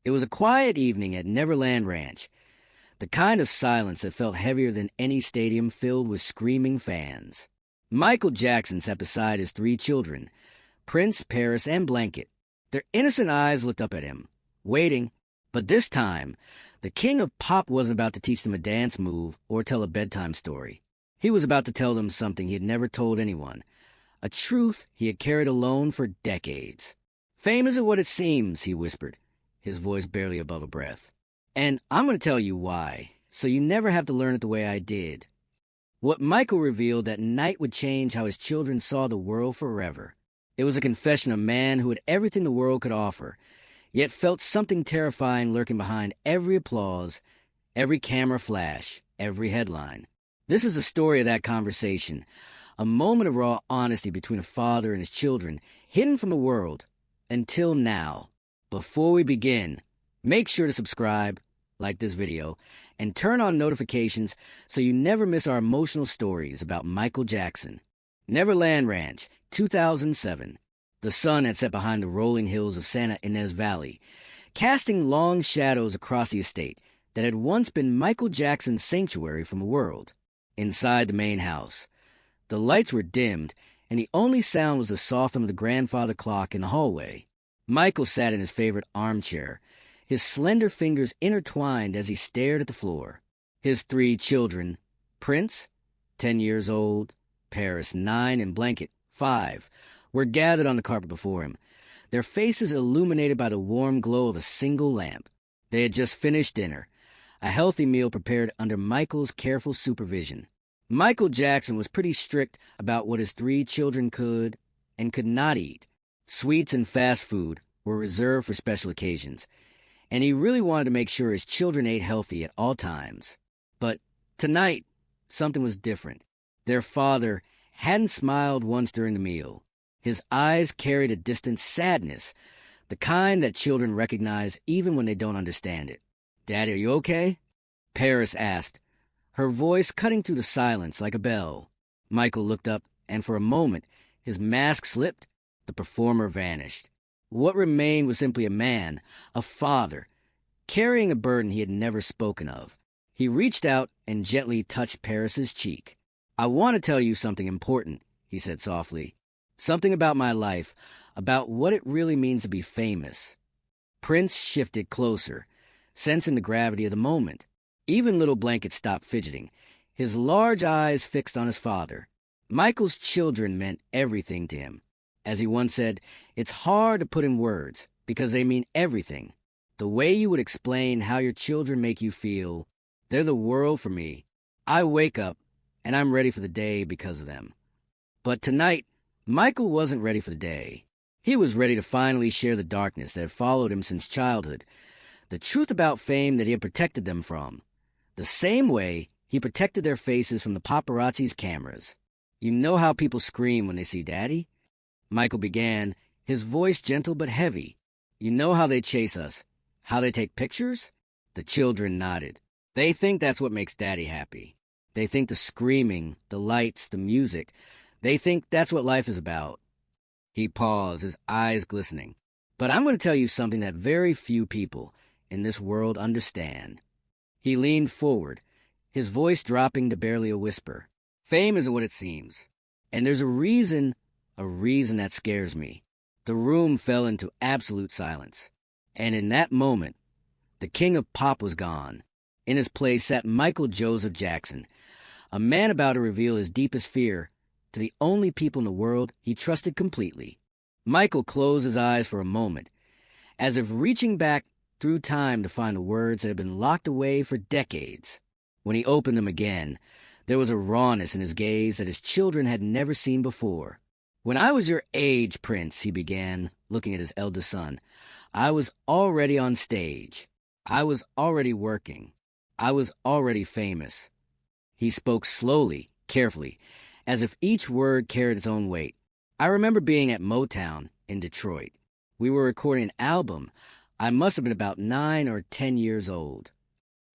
It was a quiet evening at Neverland Ranch, the kind of silence that felt heavier than any stadium filled with screaming fans. Michael Jackson sat beside his three children, Prince, Paris, and Blanket. Their innocent eyes looked up at him, waiting, but this time, the king of pop wasn't about to teach them a dance move or tell a bedtime story. He was about to tell them something he had never told anyone, a truth he had carried alone for decades. "Fame isn't what it seems," he whispered, his voice barely above a breath. "And I'm going to tell you why, so you never have to learn it the way I did." What Michael revealed that night would change how his children saw the world forever. It was a confession of a man who had everything the world could offer, yet felt something terrifying lurking behind every applause, every camera flash, every headline. This is the story of that conversation, a moment of raw honesty between a father and his children, hidden from the world, until now. Before we begin, make sure to subscribe, like this video, and turn on notifications so you never miss our emotional stories about Michael Jackson. Neverland Ranch, 2007. The sun had set behind the rolling hills of Santa Ynez Valley, casting long shadows across the estate that had once been Michael Jackson's sanctuary from the world. Inside the main house, the lights were dimmed, and the only sound was the soft hum of the grandfather clock in the hallway. Michael sat in his favorite armchair, his slender fingers intertwined as he stared at the floor. His three children, Prince, 10 years old, Paris, 9, and Blanket, 5, were gathered on the carpet before him, their faces illuminated by the warm glow of a single lamp. They had just finished dinner, a healthy meal prepared under Michael's careful supervision. Michael Jackson was pretty strict about what his three children could and could not eat. Sweets and fast food were reserved for special occasions, and he really wanted to make sure his children ate healthy at all times. But tonight, something was different. Their father hadn't smiled once during the meal. His eyes carried a distant sadness, the kind that children recognize even when they don't understand it. "Daddy, are you okay?" Paris asked, her voice cutting through the silence like a bell. Michael looked up, and for a moment, his mask slipped, the performer vanished. What remained was simply a man, a father, carrying a burden he had never spoken of. He reached out and gently touched Paris's cheek. "I want to tell you something important," he said softly. "Something about my life, about what it really means to be famous." Prince shifted closer, sensing the gravity of the moment. Even little Blanket stopped fidgeting, his large eyes fixed on his father. Michael's children meant everything to him. As he once said, "It's hard to put in words, because they mean everything. The way you would explain how your children make you feel, they're the world for me. I wake up, and I'm ready for the day because of them." But tonight, Michael wasn't ready for the day. He was ready to finally share the darkness that had followed him since childhood, the truth about fame that he had protected them from, the same way he protected their faces from the paparazzi's cameras. "You know how people scream when they see Daddy?" Michael began, his voice gentle but heavy. "You know how they chase us, how they take pictures?" The children nodded. "They think that's what makes Daddy happy. They think the screaming, the lights, the music, they think that's what life is about." He paused, his eyes glistening. "But I'm going to tell you something that very few people in this world understand." He leaned forward, his voice dropping to barely a whisper. "Fame isn't what it seems. And there's a reason that scares me." The room fell into absolute silence. And in that moment, the king of pop was gone. In his place sat Michael Joseph Jackson, a man about to reveal his deepest fear to the only people in the world he trusted completely. Michael closed his eyes for a moment, as if reaching back through time to find the words that had been locked away for decades. When he opened them again, there was a rawness in his gaze that his children had never seen before. "When I was your age, Prince," he began, looking at his eldest son, "I was already on stage. I was already working. I was already famous." He spoke slowly, carefully, as if each word carried its own weight. "I remember being at Motown in Detroit. We were recording an album. I must have been about 9 or 10 years old."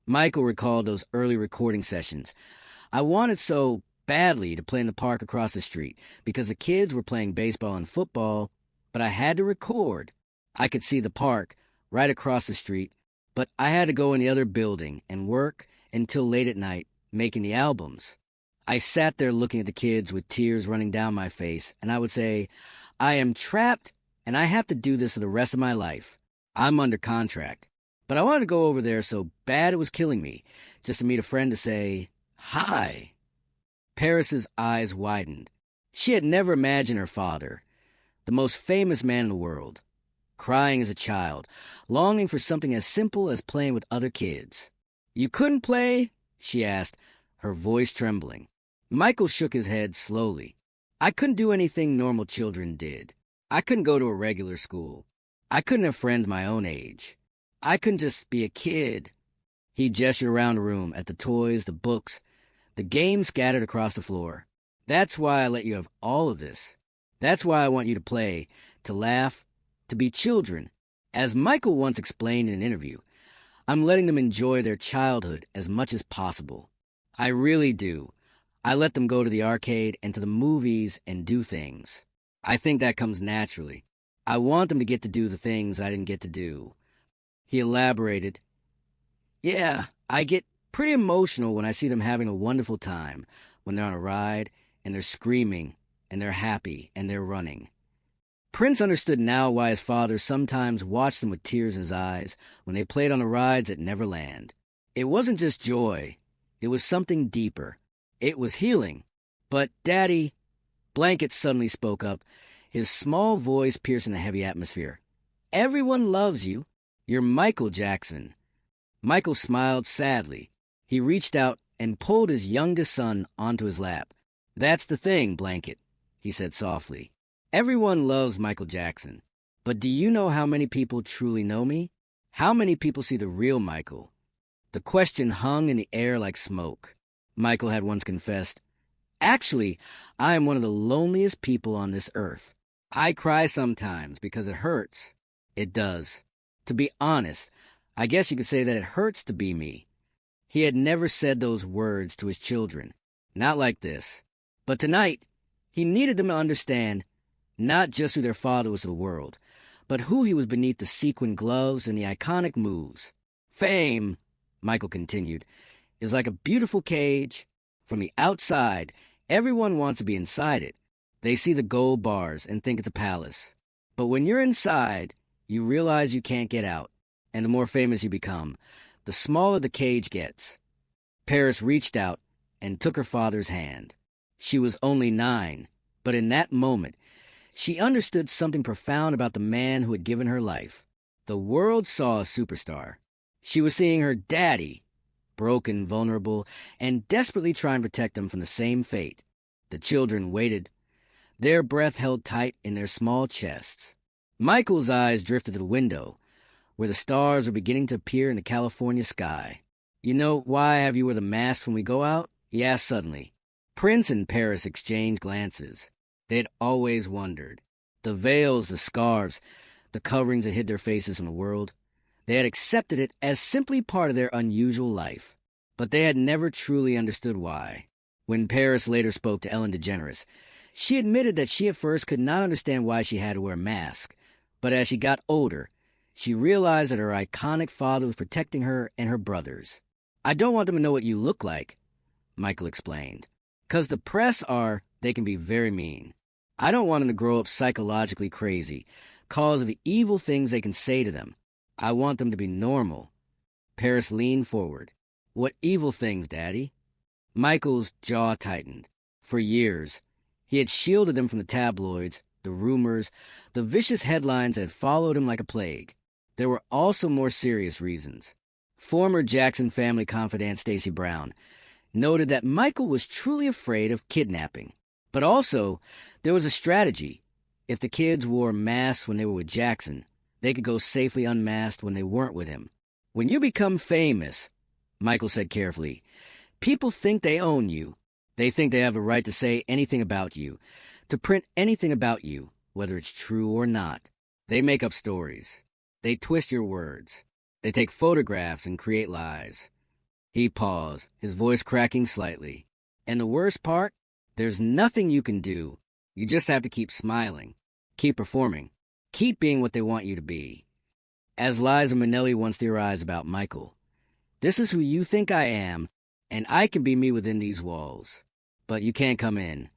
Michael recalled those early recording sessions. "I wanted so badly to play in the park across the street because the kids were playing baseball and football, but I had to record. I could see the park right across the street, but I had to go in the other building and work until late at night making the albums. I sat there looking at the kids with tears running down my face, and I would say, I am trapped, and I have to do this for the rest of my life. I'm under contract. But I wanted to go over there so bad it was killing me, just to meet a friend to say, hi. Paris's eyes widened. She had never imagined her father, the most famous man in the world, crying as a child, longing for something as simple as playing with other kids. You couldn't play? She asked, her voice trembling. Michael shook his head slowly. I couldn't do anything normal children did. I couldn't go to a regular school. I couldn't have friends my own age. I couldn't just be a kid. He gestured around the room at the toys, the books, the games scattered across the floor. That's why I let you have all of this. That's why I want you to play, to laugh, to be children. As Michael once explained in an interview, I'm letting them enjoy their childhood as much as possible. I really do. I let them go to the arcade and to the movies and do things. I think that comes naturally. I want them to get to do the things I didn't get to do. He elaborated. Yeah, I get pretty emotional when I see them having a wonderful time, when they're on a ride, and they're screaming, and they're happy, and they're running. Prince understood now why his father sometimes watched them with tears in his eyes when they played on the rides at Neverland. It wasn't just joy. It was something deeper. It was healing. But, Daddy, Blanket suddenly spoke up, his small voice piercing the heavy atmosphere. Everyone loves you. You're Michael Jackson. Michael smiled sadly. He reached out and pulled his youngest son onto his lap. That's the thing, Blanket, he said softly. Everyone loves Michael Jackson. But do you know how many people truly know me? How many people see the real Michael? The question hung in the air like smoke. Michael had once confessed, Actually, I am one of the loneliest people on this earth. I cry sometimes because it hurts. It does. To be honest, I guess you could say that it hurts to be me. He had never said those words to his children. Not like this. But tonight, he needed them to understand not just who their father was to the world, but who he was beneath the sequin gloves and the iconic moves. Fame, Michael continued, is like a beautiful cage. From the outside, everyone wants to be inside it. They see the gold bars and think it's a palace. But when you're inside, you realize you can't get out. And the more famous you become, the smaller the cage gets. Paris reached out and took her father's hand. She was only 9, but in that moment, she understood something profound about the man who had given her life. The world saw a superstar. She was seeing her daddy, broken, vulnerable, and desperately trying to protect them from the same fate. The children waited, their breath held tight in their small chests. Michael's eyes drifted to the window, where the stars were beginning to appear in the California sky. You know, why have you wear the mask when we go out? He asked suddenly. Prince and Paris exchanged glances. They had always wondered. The veils, the scarves, the coverings that hid their faces from the world. They had accepted it as simply part of their unusual life. But they had never truly understood why. When Paris later spoke to Ellen DeGeneres, she admitted that she at first could not understand why she had to wear a mask. But as she got older, she realized that her iconic father was protecting her and her brothers. I don't want them to know what you look like, Michael explained. 'Cause the press they can be very mean. I don't want them to grow up psychologically crazy, cause of the evil things they can say to them. I want them to be normal. Paris leaned forward. What evil things, Daddy? Michael's jaw tightened. For years, he had shielded them from the tabloids, the rumors, the vicious headlines that had followed him like a plague. There were also more serious reasons. Former Jackson family confidant Stacey Brown noted that Michael was truly afraid of kidnapping. But also, there was a strategy. If the kids wore masks when they were with Jackson, they could go safely unmasked when they weren't with him. When you become famous, Michael said carefully, people think they own you. They think they have a right to say anything about you, to print anything about you, whether it's true or not. They make up stories. They twist your words. They take photographs and create lies. He paused, his voice cracking slightly. And the worst part? There's nothing you can do. You just have to keep smiling, keep performing, keep being what they want you to be. As Liza Minnelli once theorized about Michael, this is who you think I am, and I can be me within these walls. But you can't come in.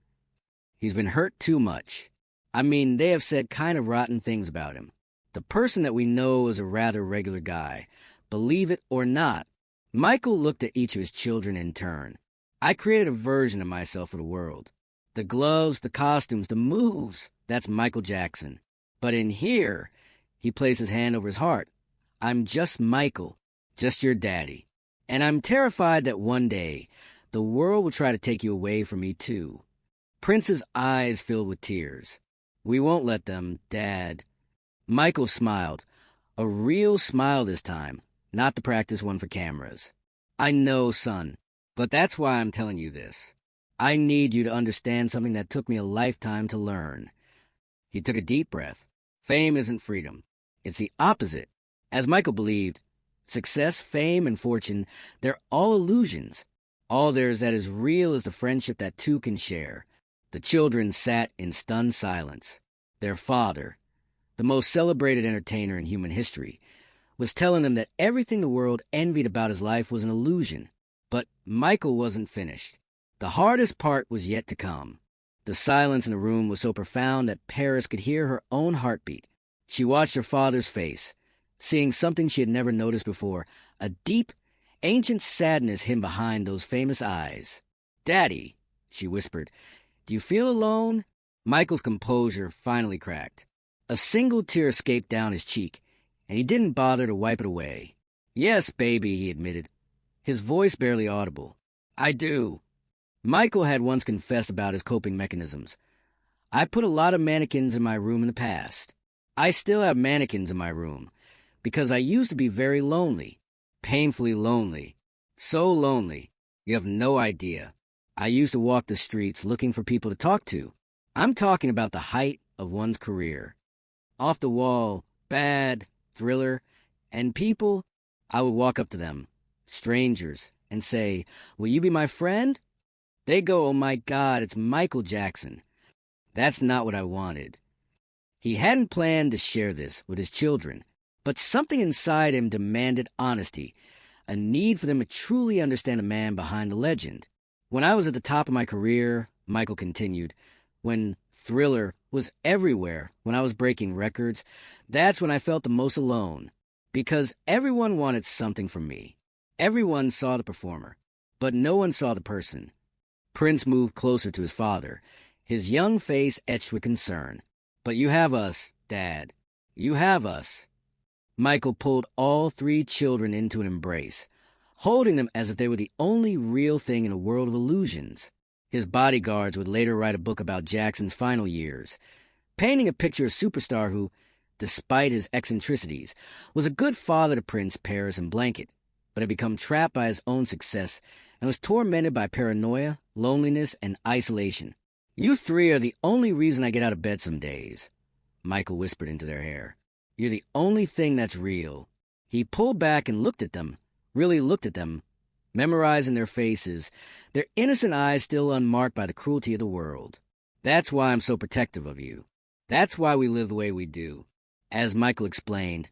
He's been hurt too much. I mean, they have said kind of rotten things about him. The person that we know is a rather regular guy. Believe it or not. Michael looked at each of his children in turn. I created a version of myself for the world. The gloves, the costumes, the moves, that's Michael Jackson. But in here, he placed his hand over his heart. I'm just Michael, just your daddy. And I'm terrified that one day, the world will try to take you away from me too. Prince's eyes filled with tears. We won't let them, Dad. Michael smiled. A real smile this time, not the practice one for cameras. I know, son, but that's why I'm telling you this. I need you to understand something that took me a lifetime to learn. He took a deep breath. Fame isn't freedom. It's the opposite. As Michael believed, success, fame, and fortune, they're all illusions. All there is that is real is the friendship that two can share. The children sat in stunned silence. Their father, the most celebrated entertainer in human history, was telling them that everything the world envied about his life was an illusion. But Michael wasn't finished. The hardest part was yet to come. The silence in the room was so profound that Paris could hear her own heartbeat. She watched her father's face, seeing something she had never noticed before, a deep, ancient sadness hidden behind those famous eyes. "Daddy," she whispered, "do you feel alone?" Michael's composure finally cracked. A single tear escaped down his cheek, and he didn't bother to wipe it away. "Yes, baby," he admitted, his voice barely audible. "I do." Michael had once confessed about his coping mechanisms. "I put a lot of mannequins in my room in the past. I still have mannequins in my room, because I used to be very lonely, painfully lonely, so lonely, you have no idea. I used to walk the streets looking for people to talk to. I'm talking about the height of one's career. Off the wall, bad, thriller, and people, I would walk up to them, strangers, and say, 'Will you be my friend?' They go, 'Oh my God, it's Michael Jackson.' That's not what I wanted." He hadn't planned to share this with his children, but something inside him demanded honesty, a need for them to truly understand the man behind the legend. "When I was at the top of my career," Michael continued, "when Thriller was everywhere, when I was breaking records, that's when I felt the most alone, because everyone wanted something from me. Everyone saw the performer, but no one saw the person." Prince moved closer to his father, his young face etched with concern. "But you have us, Dad. You have us." Michael pulled all three children into an embrace, holding them as if they were the only real thing in a world of illusions. His bodyguards would later write a book about Jackson's final years, painting a picture of a superstar who, despite his eccentricities, was a good father to Prince, Paris, and Blanket, but had become trapped by his own success and was tormented by paranoia, loneliness, and isolation. "You three are the only reason I get out of bed some days," Michael whispered into their hair. "You're the only thing that's real." He pulled back and looked at them, really looked at them, memorizing their faces, their innocent eyes still unmarked by the cruelty of the world. "That's why I'm so protective of you. That's why we live the way we do." As Michael explained,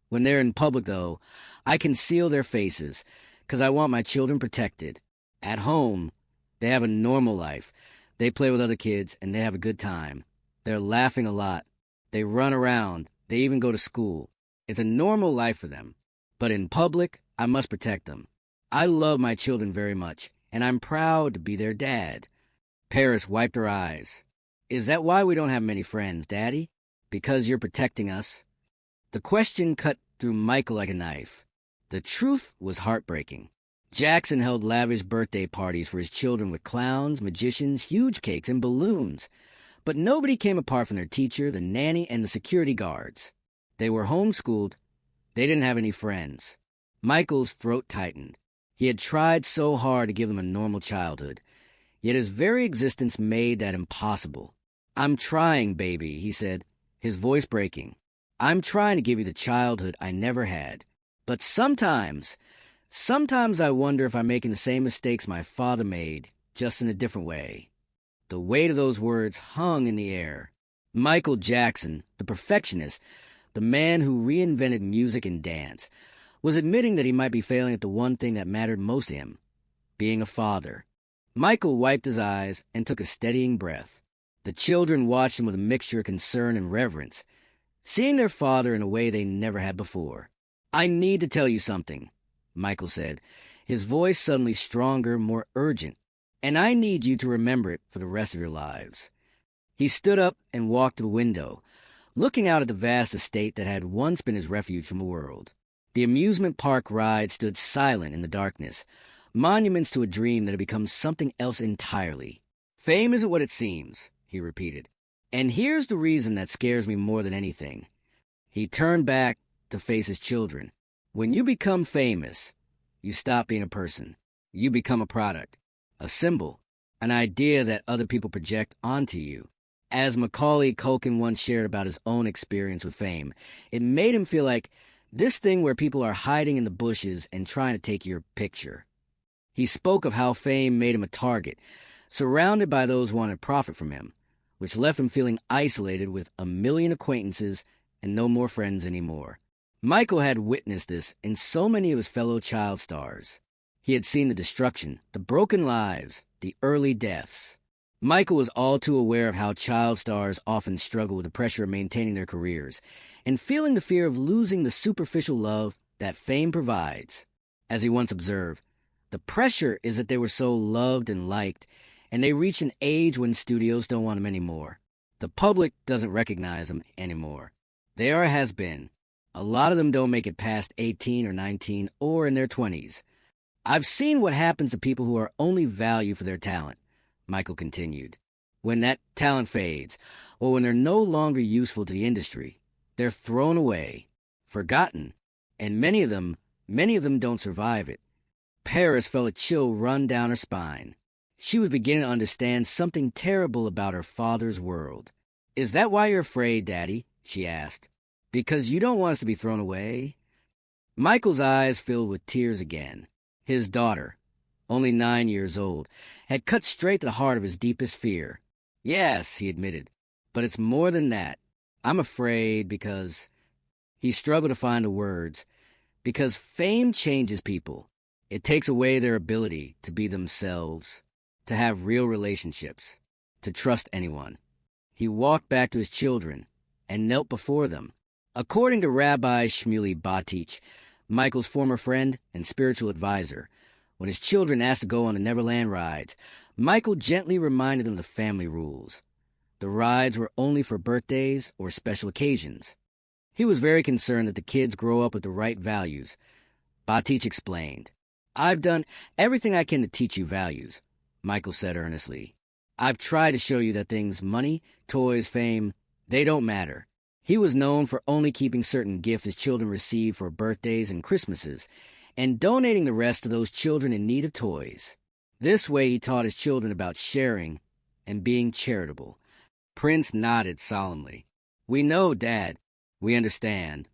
"When they're in public, though, I conceal their faces, 'cause I want my children protected. At home, they have a normal life. They play with other kids, and they have a good time. They're laughing a lot. They run around. They even go to school. It's a normal life for them. But in public, I must protect them. I love my children very much, and I'm proud to be their dad." Paris wiped her eyes. "Is that why we don't have many friends, Daddy? Because you're protecting us?" The question cut through Michael like a knife. The truth was heartbreaking. Jackson held lavish birthday parties for his children with clowns, magicians, huge cakes, and balloons. But nobody came apart from their teacher, the nanny, and the security guards. They were homeschooled. They didn't have any friends. Michael's throat tightened. He had tried so hard to give them a normal childhood, yet his very existence made that impossible. "I'm trying, baby," he said, his voice breaking. "I'm trying to give you the childhood I never had. But sometimes I wonder if I'm making the same mistakes my father made, just in a different way." The weight of those words hung in the air. Michael Jackson, the perfectionist, the man who reinvented music and dance, was admitting that he might be failing at the one thing that mattered most to him, being a father. Michael wiped his eyes and took a steadying breath. The children watched him with a mixture of concern and reverence, seeing their father in a way they never had before. "I need to tell you something," Michael said, his voice suddenly stronger, more urgent. "And I need you to remember it for the rest of your lives." He stood up and walked to the window, looking out at the vast estate that had once been his refuge from the world. The amusement park ride stood silent in the darkness, monuments to a dream that had become something else entirely. "Fame isn't what it seems," he repeated. "And here's the reason that scares me more than anything." He turned back to face his children. "When you become famous, you stop being a person. You become a product, a symbol, an idea that other people project onto you." As Macaulay Culkin once shared about his own experience with fame, it made him feel like this thing where people are hiding in the bushes and trying to take your picture. He spoke of how fame made him a target, surrounded by those who wanted to profit from him, which left him feeling isolated with a million acquaintances and no more friends anymore. Michael had witnessed this in so many of his fellow child stars. He had seen the destruction, the broken lives, the early deaths. Michael was all too aware of how child stars often struggle with the pressure of maintaining their careers and feeling the fear of losing the superficial love that fame provides. As he once observed, the pressure is that they were so loved and liked, and they reach an age when studios don't want them anymore. The public doesn't recognize them anymore. They are a has-been. A lot of them don't make it past 18 or 19 or in their 20s. "I've seen what happens to people who are only valued for their talent," Michael continued. "When that talent fades, or when they're no longer useful to the industry, they're thrown away, forgotten, and many of them don't survive it." Paris felt a chill run down her spine. She was beginning to understand something terrible about her father's world. "Is that why you're afraid, Daddy?" she asked. "Because you don't want us to be thrown away?" Michael's eyes filled with tears again. His daughter, only 9 years old, had cut straight to the heart of his deepest fear. "Yes," he admitted, "but it's more than that. I'm afraid because—" He struggled to find the words. "Because fame changes people. It takes away their ability to be themselves, to have real relationships, to trust anyone." He walked back to his children and knelt before them. According to Rabbi Shmuley Batich, Michael's former friend and spiritual advisor, when his children asked to go on the Neverland rides, Michael gently reminded them of the family rules. The rides were only for birthdays or special occasions. He was very concerned that the kids grow up with the right values. Batich explained, "I've done everything I can to teach you values," Michael said earnestly. "I've tried to show you that things, money, toys, fame, they don't matter." He was known for only keeping certain gifts his children received for birthdays and Christmases, and donating the rest to those children in need of toys. This way he taught his children about sharing and being charitable. Prince nodded solemnly. "We know, Dad. We understand."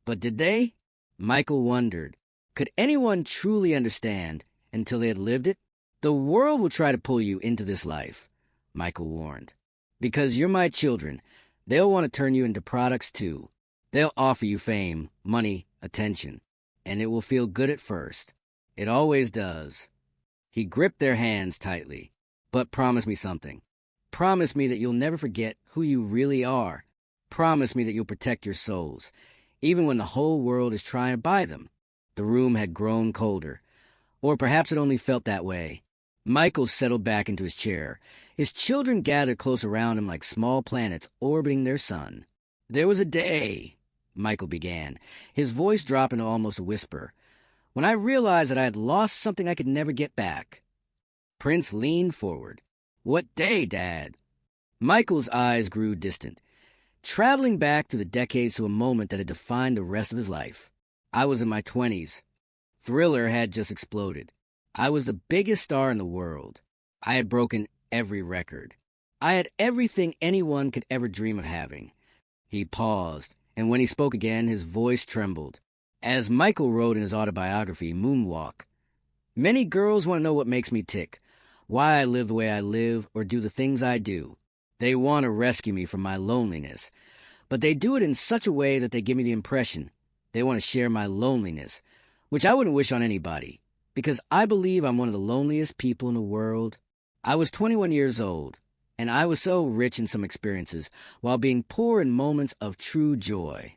But did they? Michael wondered. Could anyone truly understand until they had lived it? "The world will try to pull you into this life," Michael warned. "Because you're my children. They'll want to turn you into products too. They'll offer you fame, money, attention, and it will feel good at first. It always does." He gripped their hands tightly. "But promise me something. Promise me that you'll never forget who you really are. Promise me that you'll protect your souls, even when the whole world is trying to buy them." The room had grown colder, or perhaps it only felt that way. Michael settled back into his chair. His children gathered close around him like small planets orbiting their sun. "There was a day," Michael began, his voice dropping to almost a whisper, "when I realized that I had lost something I could never get back." Prince leaned forward. "What day, Dad?" Michael's eyes grew distant, traveling back through the decades to a moment that had defined the rest of his life. "I was in my 20s. Thriller had just exploded. I was the biggest star in the world. I had broken every record. I had everything anyone could ever dream of having." He paused, and when he spoke again, his voice trembled. As Michael wrote in his autobiography, Moonwalk, "Many girls want to know what makes me tick, why I live the way I live or do the things I do. They want to rescue me from my loneliness. But they do it in such a way that they give me the impression they want to share my loneliness, which I wouldn't wish on anybody, because I believe I'm one of the loneliest people in the world. I was 21 years old, and I was so rich in some experiences while being poor in moments of true joy.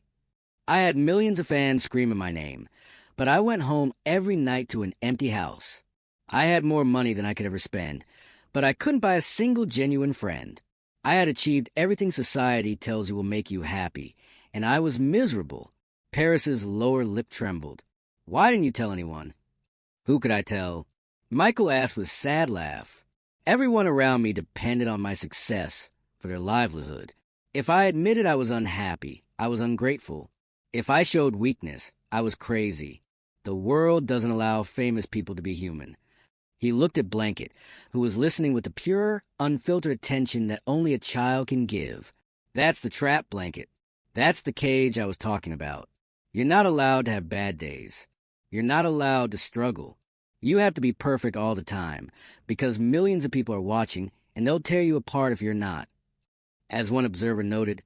I had millions of fans screaming my name, but I went home every night to an empty house. I had more money than I could ever spend, but I couldn't buy a single genuine friend. I had achieved everything society tells you will make you happy, and I was miserable. Paris's lower lip trembled. Why didn't you tell anyone? Who could I tell? Michael asked with a sad laugh. Everyone around me depended on my success for their livelihood. If I admitted I was unhappy, I was ungrateful. If I showed weakness, I was crazy. The world doesn't allow famous people to be human. He looked at Blanket, who was listening with the pure, unfiltered attention that only a child can give. That's the trap, Blanket. That's the cage I was talking about. You're not allowed to have bad days. You're not allowed to struggle. You have to be perfect all the time, because millions of people are watching, and they'll tear you apart if you're not. As one observer noted,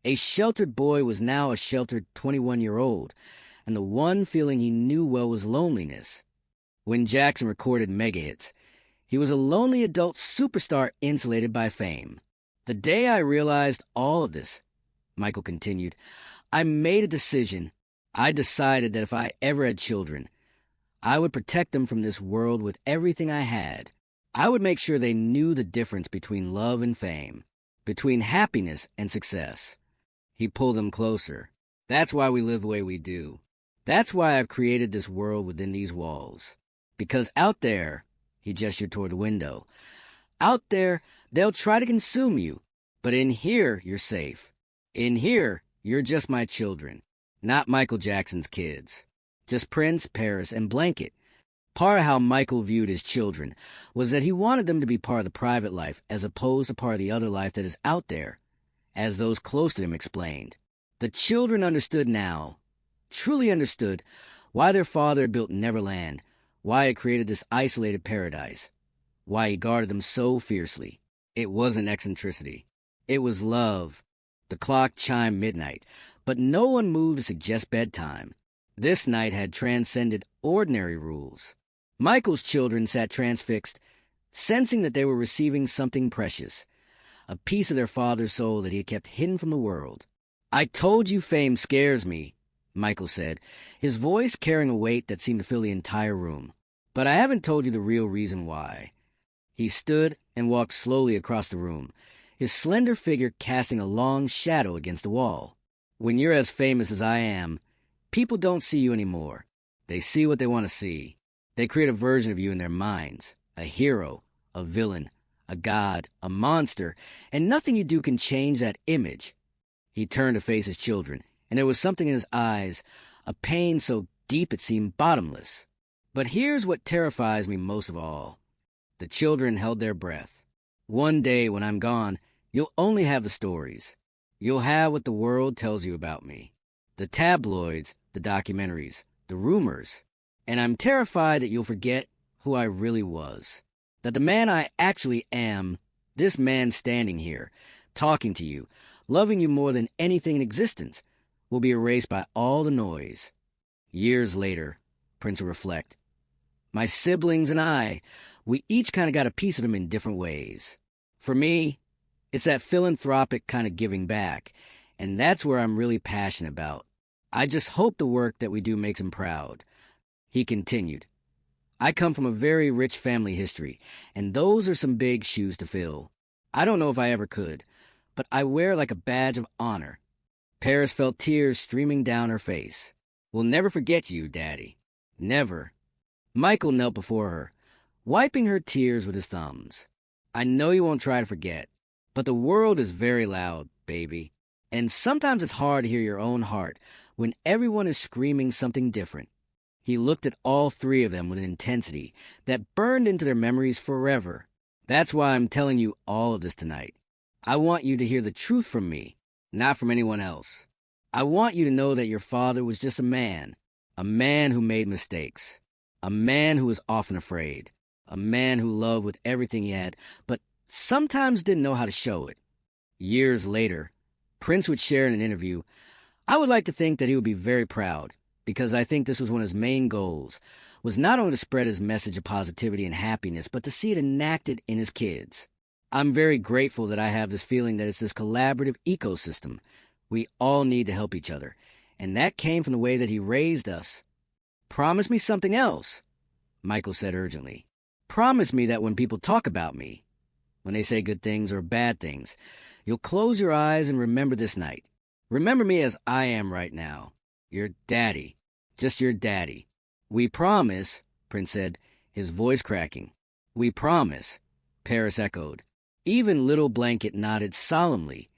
a sheltered boy was now a sheltered 21-year-old, and the one feeling he knew well was loneliness. When Jackson recorded mega hits, he was a lonely adult superstar insulated by fame. The day I realized all of this, Michael continued, I made a decision. I decided that if I ever had children, I would protect them from this world with everything I had. I would make sure they knew the difference between love and fame, between happiness and success. He pulled them closer. That's why we live the way we do. That's why I've created this world within these walls. Because out there, he gestured toward the window, out there, they'll try to consume you. But in here, you're safe. In here, you're just my children, not Michael Jackson's kids. Just Prince, Paris, and Blanket. Part of how Michael viewed his children was that he wanted them to be part of the private life as opposed to part of the other life that is out there, as those close to him explained. The children understood now, truly understood, why their father had built Neverland, why he created this isolated paradise, why he guarded them so fiercely. It wasn't eccentricity. It was love. The clock chimed midnight, but no one moved to suggest bedtime. This night had transcended ordinary rules. Michael's children sat transfixed, sensing that they were receiving something precious, a piece of their father's soul that he had kept hidden from the world. I told you fame scares me, Michael said, his voice carrying a weight that seemed to fill the entire room. But I haven't told you the real reason why. He stood and walked slowly across the room, his slender figure casting a long shadow against the wall. When you're as famous as I am, people don't see you anymore. They see what they want to see. They create a version of you in their minds, a hero, a villain, a god, a monster, and nothing you do can change that image. He turned to face his children, and there was something in his eyes, a pain so deep it seemed bottomless. But here's what terrifies me most of all. The children held their breath. One day when I'm gone, you'll only have the stories. You'll have what the world tells you about me. The tabloids, the documentaries, the rumors. And I'm terrified that you'll forget who I really was. That the man I actually am, this man standing here, talking to you, loving you more than anything in existence, will be erased by all the noise. Years later, Prince will reflect. My siblings and I, we each kind of got a piece of him in different ways. For me, it's that philanthropic kind of giving back, and that's where I'm really passionate about. I just hope the work that we do makes him proud. He continued, I come from a very rich family history, and those are some big shoes to fill. I don't know if I ever could, but I wear like a badge of honor. Paris felt tears streaming down her face. We'll never forget you, Daddy. Never. Michael knelt before her, wiping her tears with his thumbs. I know you won't try to forget, but the world is very loud, baby. And sometimes it's hard to hear your own heart when everyone is screaming something different. He looked at all three of them with an intensity that burned into their memories forever. That's why I'm telling you all of this tonight. I want you to hear the truth from me, not from anyone else. I want you to know that your father was just a man who made mistakes, a man who was often afraid, a man who loved with everything he had, but sometimes didn't know how to show it. Years later, Prince would share in an interview, "I would like to think that he would be very proud, because I think this was one of his main goals, was not only to spread his message of positivity and happiness, but to see it enacted in his kids. I'm very grateful that I have this feeling that it's this collaborative ecosystem. We all need to help each other, and that came from the way that he raised us." "Promise me something else," Michael said urgently. "Promise me that when people talk about me, when they say good things or bad things, you'll close your eyes and remember this night. Remember me as I am right now. Your daddy. Just your daddy." "We promise," Prince said, his voice cracking. "We promise," Paris echoed. Even Little Blanket nodded solemnly,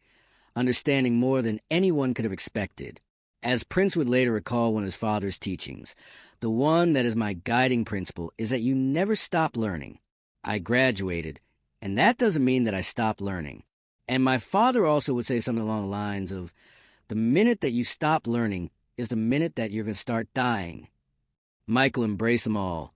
understanding more than anyone could have expected. As Prince would later recall one of his father's teachings, "The one that is my guiding principle is that you never stop learning. I graduated, and that doesn't mean that I stopped learning." And my father also would say something along the lines of, "The minute that you stop learning is the minute that you're going to start dying." Michael embraced them all,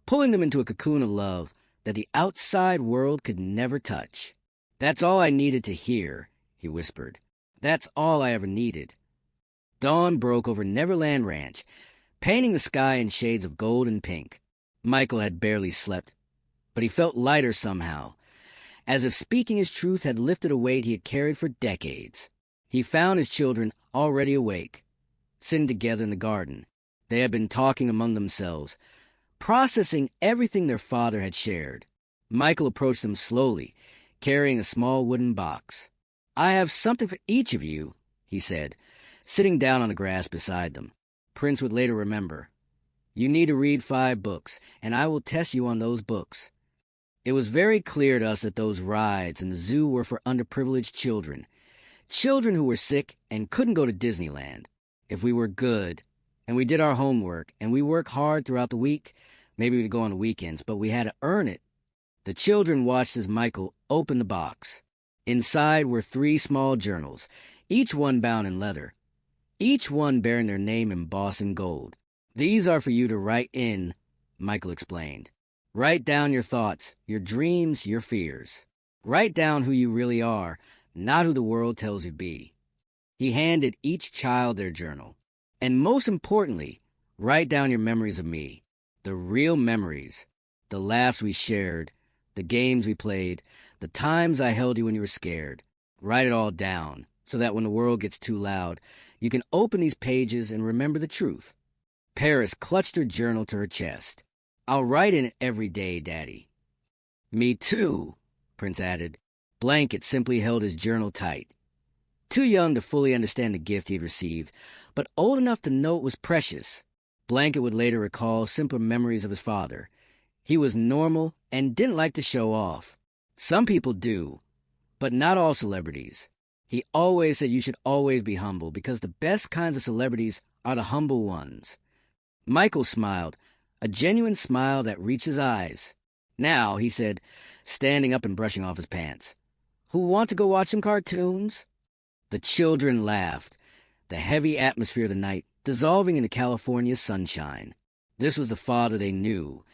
pulling them into a cocoon of love that the outside world could never touch. "That's all I needed to hear," he whispered. "That's all I ever needed." Dawn broke over Neverland Ranch, painting the sky in shades of gold and pink. Michael had barely slept, but he felt lighter somehow, as if speaking his truth had lifted a weight he had carried for decades. He found his children already awake, sitting together in the garden. They had been talking among themselves, processing everything their father had shared. Michael approached them slowly, carrying a small wooden box. "I have something for each of you," he said, sitting down on the grass beside them. Prince would later remember, "You need to read 5 books, and I will test you on those books." It was very clear to us that those rides in the zoo were for underprivileged children, children who were sick and couldn't go to Disneyland. If we were good, and we did our homework, and we worked hard throughout the week, maybe we'd go on the weekends, but we had to earn it. The children watched as Michael opened the box. Inside were 3 small journals, each one bound in leather, each one bearing their name embossed in gold. "These are for you to write in," Michael explained. "Write down your thoughts, your dreams, your fears. Write down who you really are, not who the world tells you to be." He handed each child their journal. "And most importantly, write down your memories of me, the real memories, the laughs we shared, the games we played, the times I held you when you were scared. Write it all down, so that when the world gets too loud, you can open these pages and remember the truth." Paris clutched her journal to her chest. "I'll write in it every day, Daddy." "Me too," Prince added. Blanket simply held his journal tight. Too young to fully understand the gift he had received, but old enough to know it was precious. Blanket would later recall simpler memories of his father. He was normal and didn't like to show off. Some people do, but not all celebrities. He always said you should always be humble, because the best kinds of celebrities are the humble ones. Michael smiled, a genuine smile that reached his eyes. "Now," he said, standing up and brushing off his pants, "who want to go watch some cartoons?" The children laughed, the heavy atmosphere of the night dissolving into California's sunshine. This was the father they knew,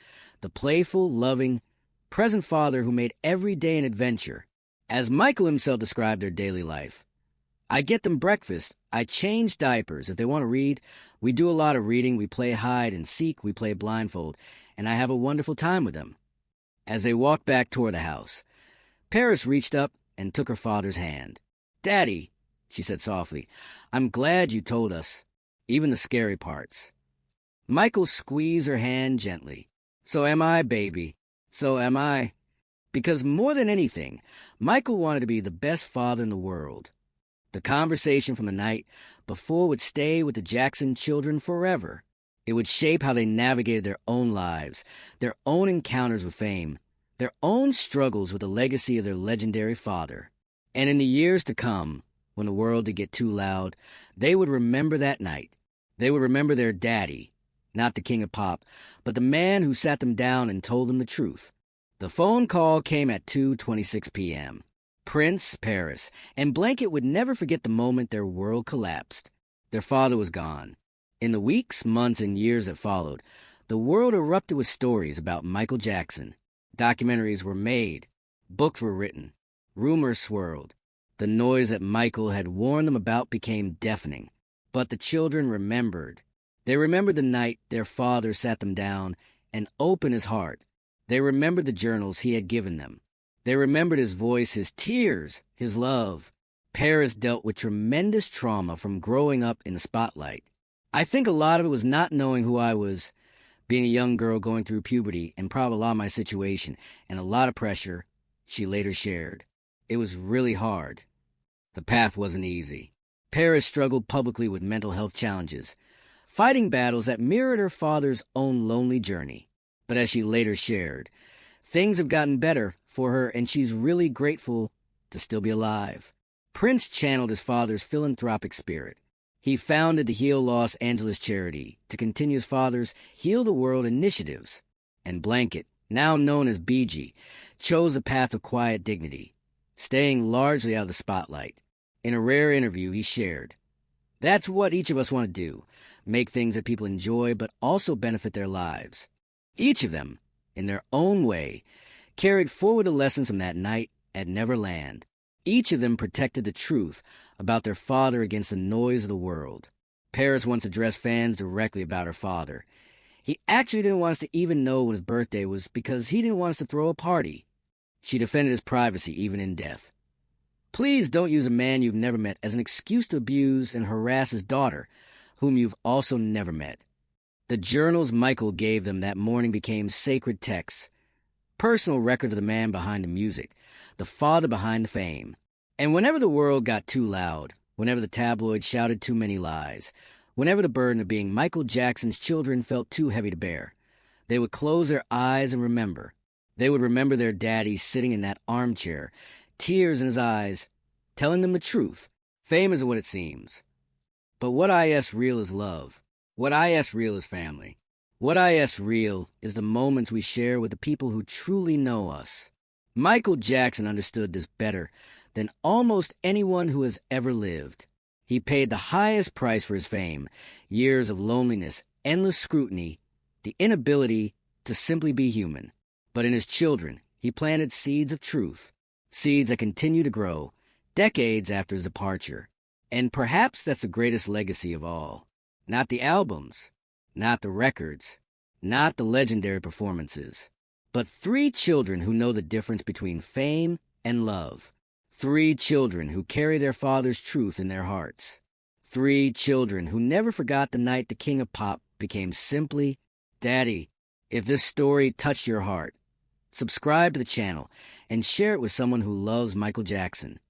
the playful, loving, present father who made every day an adventure. As Michael himself described their daily life, "I get them breakfast, I change diapers. If they want to read, we do a lot of reading, we play hide and seek, we play blindfold, and I have a wonderful time with them." As they walked back toward the house, Paris reached up and took her father's hand. "Daddy," she said softly, "I'm glad you told us, even the scary parts." Michael squeezed her hand gently. "So am I, baby. So am I." Because more than anything, Michael wanted to be the best father in the world. The conversation from the night before would stay with the Jackson children forever. It would shape how they navigated their own lives, their own encounters with fame, their own struggles with the legacy of their legendary father. And in the years to come, when the world did get too loud, they would remember that night. They would remember their daddy, not the king of pop, but the man who sat them down and told them the truth. The phone call came at 2:26 p.m. Prince, Paris, and Blanket would never forget the moment their world collapsed. Their father was gone. In the weeks, months, and years that followed, the world erupted with stories about Michael Jackson. Documentaries were made. Books were written. Rumors swirled. The noise that Michael had warned them about became deafening. But the children remembered. They remembered the night their father sat them down and opened his heart. They remembered the journals he had given them. They remembered his voice, his tears, his love. Paris dealt with tremendous trauma from growing up in the spotlight. I think a lot of it was not knowing who I was, being a young girl going through puberty, and probably a lot of my situation, and a lot of pressure, she later shared. It was really hard. The path wasn't easy. Paris struggled publicly with mental health challenges, fighting battles that mirrored her father's own lonely journey. But as she later shared, things have gotten better for her, and she's really grateful to still be alive. Prince channeled his father's philanthropic spirit. He founded the Heal Los Angeles charity to continue his father's Heal the World initiatives. And Blanket, now known as BG, chose a path of quiet dignity, staying largely out of the spotlight. In a rare interview, he shared, "That's what each of us want to do, make things that people enjoy but also benefit their lives." Each of them, in their own way, carried forward the lessons from that night at Neverland. Each of them protected the truth about their father against the noise of the world. Paris once addressed fans directly about her father. He actually didn't want us to even know when his birthday was because he didn't want us to throw a party. She defended his privacy even in death. "Please don't use a man you've never met as an excuse to abuse and harass his daughter, whom you've also never met." The journals Michael gave them that morning became sacred texts, personal record of the man behind the music, the father behind the fame. And whenever the world got too loud, whenever the tabloids shouted too many lies, whenever the burden of being Michael Jackson's children felt too heavy to bear, they would close their eyes and remember. They would remember their daddy sitting in that armchair, tears in his eyes, telling them the truth. Fame is what it seems. But what I.S. real is love. What I.S. real is family. What I.S. real is the moments we share with the people who truly know us. Michael Jackson understood this better than almost anyone who has ever lived. He paid the highest price for his fame, years of loneliness, endless scrutiny, the inability to simply be human. But in his children, he planted seeds of truth, seeds that continue to grow, decades after his departure. And perhaps that's the greatest legacy of all. Not the albums, not the records, not the legendary performances, but 3 children who know the difference between fame and love. 3 children who carry their father's truth in their hearts. 3 children who never forgot the night the king of pop became simply Daddy. If this story touched your heart, subscribe to the channel and share it with someone who loves Michael Jackson.